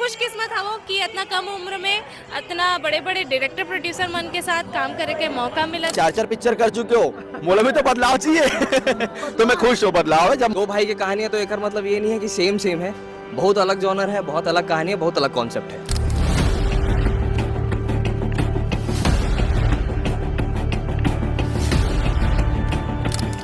खुशकिस्मत हवो कि इतना कम उम्र में इतना बड़े बड़े डायरेक्टर प्रोड्यूसर मन के साथ काम करे के मौका मिला। 4 पिक्चर कर चुके हो, मोला में तो बदलाव चाहिए तो मैं खुश हूँ बदलाव है। जब दो भाई की कहानी है तो एक मतलब ये नहीं है कि सेम सेम है, बहुत अलग जॉनर है, बहुत अलग कहानी है, बहुत अलग कॉन्सेप्ट है।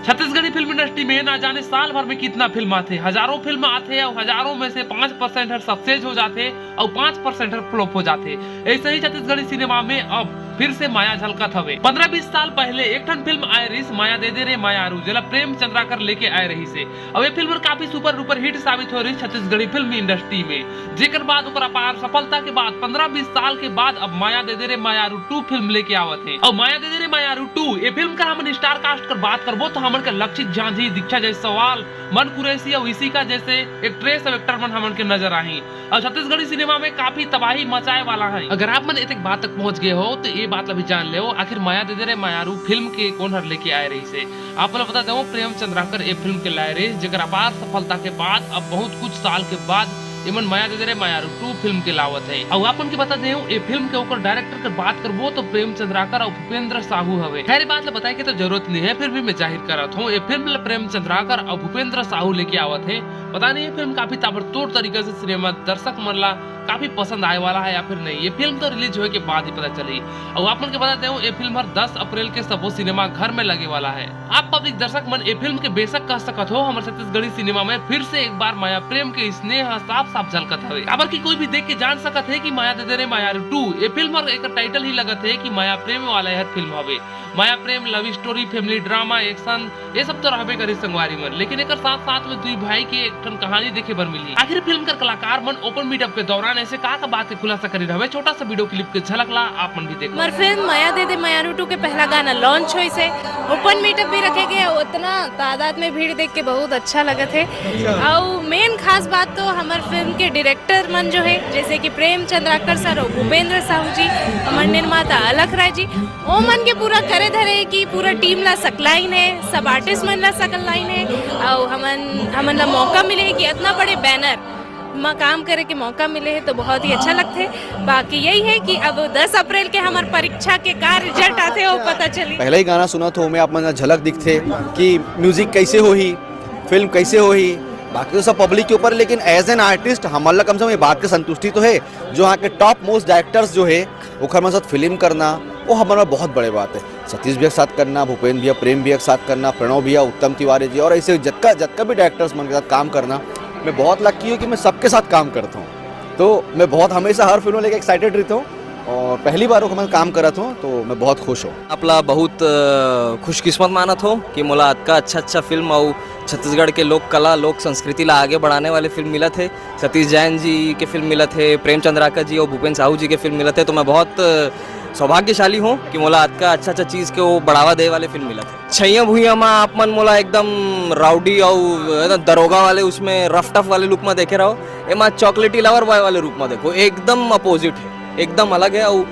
छत्तीसगढ़ी फिल्म इंडस्ट्री में ना जाने साल भर में कितना फिल्म आते, हजारों फिल्म आते और हजारों में से 5% हर सक्सेस हो जाते और 5% हर फ्लॉप हो जाते। ऐसे ही छत्तीसगढ़ी सिनेमा में अब फिर से माया झलकत हवे। 15-20 साल पहले एक ठन फिल्म आए रही माया दे दे रे मायारू, जला प्रेम चंद्राकर लेके आए रही से। अब ये फिल्म काफी सुपर डुपर हिट साबित हो रही छत्तीसगढ़ी फिल्म इंडस्ट्री में। जेकर बाद ओकर अपार सफलता के बाद 15-20 साल के बाद अब माया दे दे रे मायारू 2 फिल्म लेके आवत है। और माया दे दे रे मायारू 2 ये फिल्म का हमन स्टार कास्ट कर बात करबो तो हमन के लक्षित झांझी, दीक्षा जयसवाल, मन कुरैशी और इसी का जैसे एक्ट्रेस और एक्टर मन हमन के नजर आई। और छत्तीसगढ़ी सिनेमा में काफी तबाही मचाए वाला है। अगर आप मन एक बात तक पहुंच गए हो तो ये बात अभी जान ले आखिर माया दे दे रे मायारू फिल्म के कौन हर लेके आए रही से। आप लोग बता दो प्रेम चंद्राकर ये फिल्म के लाए रही, जगह अपार सफलता के बाद अब बहुत कुछ साल के बाद इमन माया दे दे रे मायारू 2 फिल्म के लावत है। और आपन के बता दे ये फिल्म के ऊपर डायरेक्टर के बात करबो तो प्रेम चंद्राकर और भूपेंद्र साहू हवे। खैर बात ले बताए की तो जरूरत नहीं है, फिर भी मैं जाहिर करत हूँ ये फिल्म प्रेम चंद्राकर और भूपेंद्र साहू लेके आवत है। पता नहीं ये फिल्म काफी ताबड़तोड़ तरीके से सिनेमा दर्शक मनला काफी पसंद आए वाला है या फिर नहीं, ये फिल्म तो रिलीज होने के बाद ही पता चली। और आप मन के बता दें ये फिल्म हर 10 अप्रैल के सबो सिनेमा घर में लगे वाला है। आप पब्लिक दर्शक मन ये फिल्म के बेशक कह सकत हो हमारे छत्तीसगढ़ी सिनेमा में फिर से एक बार माया प्रेम के स्नेह साफ साफ झलकत है। अबर की कोई भी देख के जान सकत है कि माया दे दे रे मायारू 2 ये फिल्म और एक टाइटल ही लगत है कि माया प्रेम वाला यह फिल्म हवे। माया प्रेम, love story, family drama, action ये सब तो रहबे करी संगवारी मन, लेकिन एक साथ साथ में दुई भाई की एक कहानी देखे बर मिली। आखिर फिल्म का कलाकार मन ओपन मीटअप के दौरान ऐसे का बात के खुलासा करी रहे। छोटा सा वीडियो क्लिप के झलक ला आप मन भी देखो। हमार फिल्म माया दे दे मायारू 2 के पहला गाना लॉन्च हुई से ओपन मीटअप भी रखे गए, उतना तादाद में भीड़ देख के बहुत अच्छा लगत है। और मेन खास बात तो हमार फिल्म के डायरेक्टर मन जो है जैसे कि प्रेम चंद्राकर सर और भूपेंद्र साहू जी, हमार निर्माता अलख राय जी, ओ मन के पूरा करे धरे की पूरा टीम ला सकलाइन है, सब आर्टिस्ट मन ला सकलाइन है। और हमन ला मौका मिले कि इतना बड़े बैनर में काम करे के मौका मिले है तो बहुत ही अच्छा लगते है। बाकी यही है कि अब 10 अप्रैल के हमार परीक्षा के का रिजल्ट आते हो पता चली। पहले ही गाना सुना तो मैं आप मन झलक दिखते कि म्यूजिक कैसे हो ही, फिल्म कैसे हो ही, बाकी तो सब पब्लिक के ऊपर, लेकिन एज एन आर्टिस्ट हमारा कम से कम ये बात की संतुष्टि तो है जो यहाँ के टॉप मोस्ट डायरेक्टर्स जो है ओखर में साथ फिल्म करना वो हमारा बहुत बड़े बात है। सतीश भैया के साथ करना, भूपेंद्र भैया, प्रेम भैया के साथ करना, प्रणव भैया, उत्तम तिवारी जी और ऐसे जतका भी डायरेक्टर्स मन के साथ काम करना, मैं बहुत लकी हूँ कि मैं सबके साथ काम करता हूँ। तो मैं बहुत हमेशा हर फिल्म लेके एक्साइटेड रहता हूँ और पहली बार मैं काम करत हूँ तो मैं बहुत खुश हूँ। आपला बहुत खुशकिस्मत मानत हो कि मोला का अच्छा फिल्म और छत्तीसगढ़ के लोक कला लोक संस्कृति ला आगे बढ़ाने वाले फिल्म मिलत है। सतीश जैन जी के फिल्म मिलत है, प्रेम चंद्राकर जी और भूपेंद्र साहू जी के फिल्म मिलत है। तो मैं बहुत सौभाग्यशाली हूँ कि मोला का अच्छा चीज़ के वो बढ़ावा दे वाले फिल्म मिलत है। छैया भूया में आप मन मोला एकदम राउडी और दरोगा वाले उसमें रफ टफ वाले लुक में देखे रहो, एमा चॉकलेटी लवर बॉय वाले रूप में देखो, एकदम अपोजिट है, एकदम अलग है। और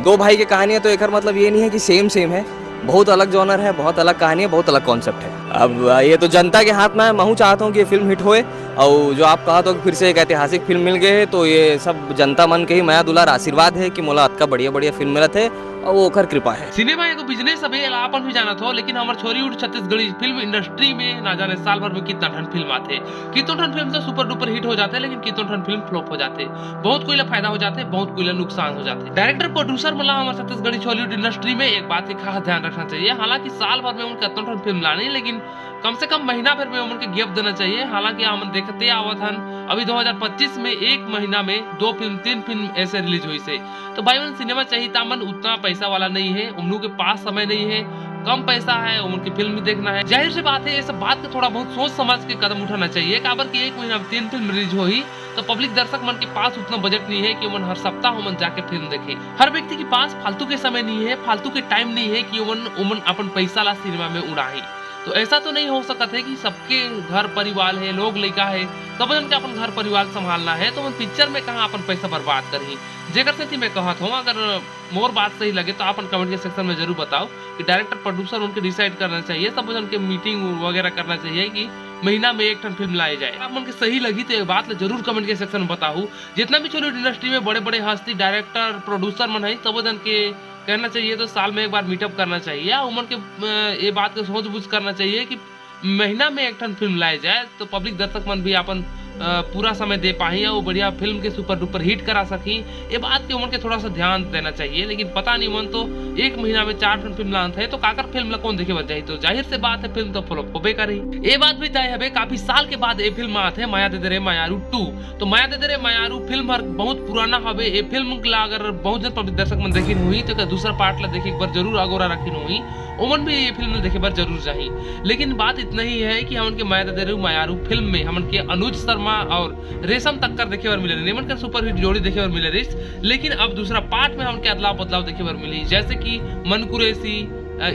दो भाई की कहानी है तो एक मतलब ये नहीं है कि सेम सेम है, बहुत अलग जॉनर है, बहुत अलग कहानी है, बहुत अलग कॉन्सेप्ट है। अब ये तो जनता के हाथ में है, मैं चाहता हूँ कि ये फिल्म हिट होए। और जो आप कहा तो फिर से एक ऐतिहासिक फिल्म मिल गए है तो ये सब जनता मन के ही माया दुलार आशीर्वाद है कि मोला का बढ़िया फिल्म मिलत है और वो ओकर कृपा है। सिनेमा एगो बिजनेस हवे अपन भी जानत हो, लेकिन हमार छोरीउड छत्तीसगढ़ी फिल्म इंडस्ट्री में ना जाने साल भर में कितना ठन फिल्म आते, कितनों ठन फिल्म तो सुपर डुपर हिट हो जाते, लेकिन कितनों ठन फिल्म फ्लॉप हो जाते। बहुत कोई ला फायदा हो जाते, बहुत कोई ला नुकसान हो जाते। डायरेक्टर प्रोड्यूसर मतलब हमारे छत्तीसगढ़ी छॉलीवुड इंडस्ट्री में एक बात का खास ध्यान रखना चाहिए। हालांकि साल भर में उनका कितनों ठन फिल्म लाने, लेकिन कम से कम महीना भर में उनके गैप देना चाहिए। हालांकि हम देखते आवत हन अभी 2025 में एक महीना में 2 फिल्म 3 फिल्म ऐसे रिलीज हुई से। तो भाई मन सिनेमा चाहिए तामन उतना पैसा वाला नहीं है, उन लोग के पास समय नहीं है, कम पैसा है, उनकी फिल्म भी देखना है। जाहिर सी बात है ये सब बात का थोड़ा बहुत सोच समझ के कदम उठाना चाहिए। काबर कि एक महीना में 3 फिल्म रिलीज हो ही तो पब्लिक दर्शक मन के पास उतना बजट नहीं है कि उमन हर सप्ताह उमन जाके फिल्म देखे। हर व्यक्ति के पास फालतू के समय नहीं है, फालतू के टाइम नहीं है कि उमन अपन पैसा ला सिनेमा में उड़ाही। तो ऐसा तो नहीं हो सकता है कि सबके घर परिवार है, लोग लड़का है, सब जन के अपन घर परिवार संभालना है तो पिक्चर में कहाँ अपन पैसा बर्बाद करी। जेकर से मैं कहत हूँ अगर मोर बात सही लगे तो अपन कमेंट के सेक्शन में जरूर बताओ कि डायरेक्टर प्रोड्यूसर उनके डिसाइड करना चाहिए, सब जन के मीटिंग वगैरह करना चाहिए कि महीना में एक ठन फिल्म लाए जाए। आप मन के सही लगी तो ये बात जरूर कमेंट के सेक्शन में बताऊ। जितना भी चलो इंडस्ट्री में बड़े बड़े हस्ती डायरेक्टर प्रोड्यूसर मन है सब जन के कहना चाहिए तो साल में एक बार मीटअप करना चाहिए। उमन के ये बात को सोच बूझ करना चाहिए कि महीना में एक ठन फिल्म लाए जाए तो पब्लिक दर्शक मन भी अपन पूरा समय दे पाही और बढ़िया फिल्म के सुपर डुपर हिट करा सकी। ये बात के उमन के थोड़ा सा ध्यान देना चाहिए। लेकिन पता नहीं मन तो एक महीना में 4 फिल्म लान थे तो काकर फिल्म ला कौन देखे बच जाए, तो जाहिर से बात है फिल्म तो फ्लॉप होबे करी। ये बात भी तय है काफी साल के बाद ये फिल्म आते है माया दे दे रे मायारू 2। तो माया दे दे रे मायारू फिल्म हर बहुत पुराना हवे। ये फिल्म ला अगर बहुत जन पब्लिक दर्शक मन देखी हुई तो दूसरा पार्ट ला देखे एक बार जरूर अगोरा रखी हुई उमन भी ये फिल्म देखे बार जरूर चाहिए। लेकिन बात इतना ही है कि हमन के माया दे दे रे मायारू फिल्म में हमन के अनुज शर्मा और रेशम तक्कर देखे बार मिले रेमन का सुपर हिट जोड़ी देखे बार मिले रही। लेकिन अब दूसरा पार्ट में हमके अदलाव बदलाव देखे बार मिली, जैसे कि मन कुरैशी,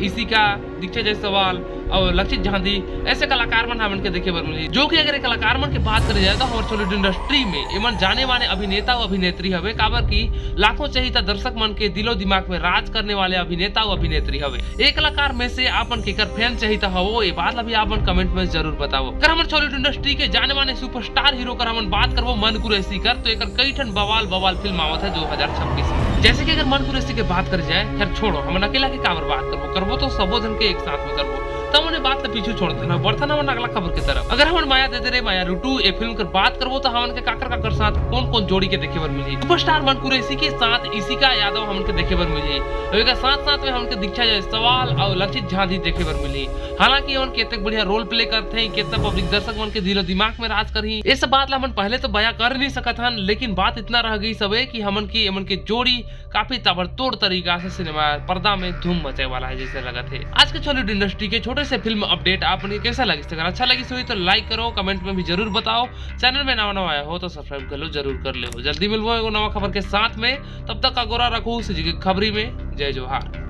इसी का दीक्षा जायसवाल और लक्षित झांदी ऐसे कलाकार मन हमन के देखे बार मिली। जो कि अगर कलाकार मन के बात करे जाए तो हमारे टॉलीवुड इंडस्ट्री में इमन जाने माने अभिनेता और अभिनेत्री हवे। काबर की लाखों चाहिए दर्शक मन के दिलो दिमाग में राज करने वाले अभिनेता और अभिनेत्री हवे। एक कलाकार में से आपन के कर फैन चाहिए हो ये बात अभी आपन कमेंट में जरूर बताओ। अगर हमारे टॉलीवुड इंडस्ट्री के जाने माने सुपरस्टार हीरो कर हमन बात करबो मन कुरैशी कर तो एक कई ठन बवाल फिल्म आवत है 2026 में। जैसे कि अगर मन कुरैशी की बात करी जाए, खैर छोड़ो हम अकेला के काबर बात करबो तो सबो जन के एक साथ में करबो तब उन्हें बात पीछे छोड़ देना बढ़ता ना अगला खबर की तरफ। अगर हम माया दे दे रे मायारू 2 ये फिल्म कर बात करबो तो हमन के काकर साथ कौन कौन जोड़ी के देखे बर मिली। सुपरस्टार मन कुरैशी के साथ इसी का यादव हमन के देखे बर मिली। और साथ साथ में हमन के दीक्षा जायसवाल और लक्षित झांदी देखे बर मिली। हालांकि उन केतक बढ़िया रोल प्ले करते हैं, कितना पब्लिक दर्शक मन के दिलो दिमाग में राज करही। ये सब बात ला हमन पहले तो बयां कर नहीं सकत हन, लेकिन बात इतना रह गई सबे कि हमन की जोड़ी काफी ताबड़तोड़ तरीका से सिनेमा पर्दा में धूम मचे वाला है जैसे लगा थे। आज के टॉलीवुड इंडस्ट्री के छोटे से फिल्म अपडेट आपने कैसा लगी, अगर अच्छा लगी सो तो लाइक करो, कमेंट में भी जरूर बताओ। चैनल में नवा आया हो तो सब्सक्राइब कर लो, जरूर कर ले। जल्दी मिलबो एगो नवा खबर के साथ में, तब तक अगोरा रखो खबरी में। जय जोहार।